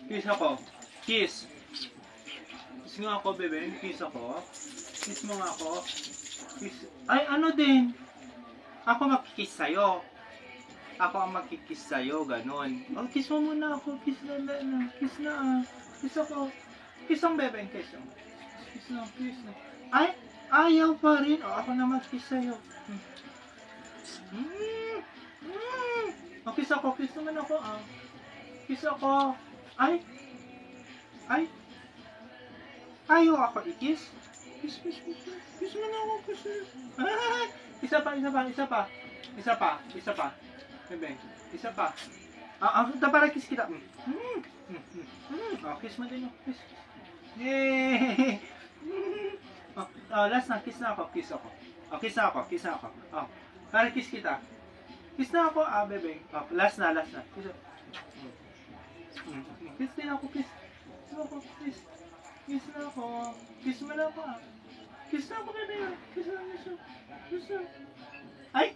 Kiss ako. Kiss. Kiss nga ako, bebe. Kiss ako. Kiss mo nga ako. Kiss. Ay, ano din? Ako makikiss sa'yo. Ako ang makikiss sa'yo, ganon. Oh, kiss mo muna ako. Kiss na. Kiss na ah. Kiss ako. Kiss ang bebe. Kiss ang. Kiss na. Kiss na. Ay, ayaw pa rin. Oh, ako na mag-kiss sa'yo. Oh, kiss ako. Kiss naman ako ah. Kiss ako. Ay. Ay. Ayaw ako i-kiss. Kiss. Kiss mo na ako. Kiss na. Ay. Isa pa. Bebe. Isa pa. Para kiss kita. Oh, kiss mo din. Kiss. Yay! Last na. Kiss na ako. Kiss ako. Oh, kiss na ako. Oh, para kiss kita. Kiss na ako. Bebe. Oh, last na. Kiss ako. Kiss din ako. Kiss. Kiss. Kiss na ako. Kiss mo na ako. Kiss na ako, bebe. Kiss na. Ay!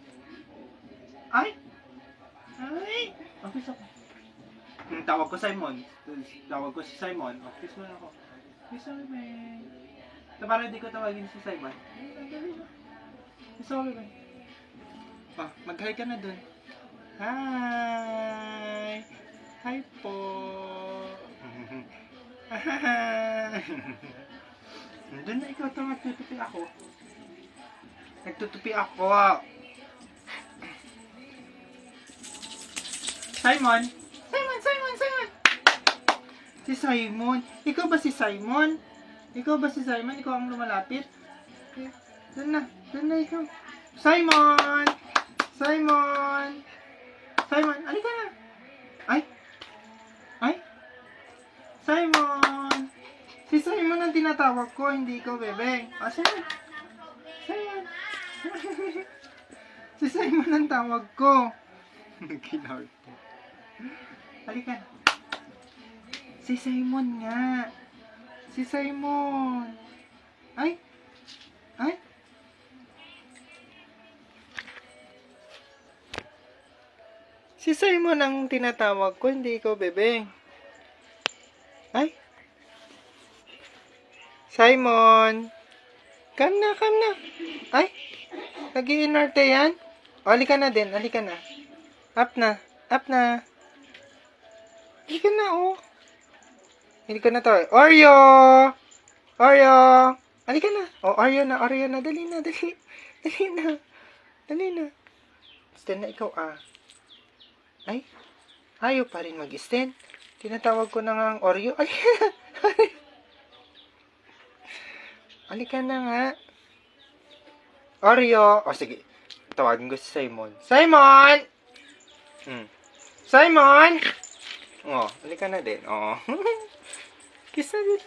Oh, kiss ako. Tawag ko Simon. Tawag ko si Simon. Oh, kiss mo na ako. Kiss na, bebe. Para hindi ko tawagin si Simon. Kiss ako, bebe. Oh, mag-hi ka na dun. Hi! Hi po! Doon na ikaw ito, nagtutupi ako. Simon! Si Simon! Ikaw ba si Simon? Ikaw ang lumalapit? Doon na ikaw. Simon! Alika na! Ay! Simon! Si Simon ang tinatawag ko, hindi ikaw, bebe. Simon! Si Simon ang tawag ko. Kinawag ko. Halika. Si Simon nga. Ay! Si Simon ang tinatawag ko, hindi ikaw, bebe. Ay! Simon! Come na. Ay! Nag-iinarte yan? O, halika na din. Up na. Halika na, oh. Halika na to. Oreo! Halika na. O, Oreo na. Dali na. Stand na ikaw, Ay! Ayaw pa rin mag-stand. Tinatawag ko na nga ang Oreo. Halika na nga. Oreo. O, sige. Tawagin ko si Simon. Simon! Simon! O, halika na din. O. Kiss na din.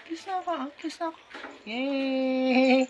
Kiss na ako. Yay!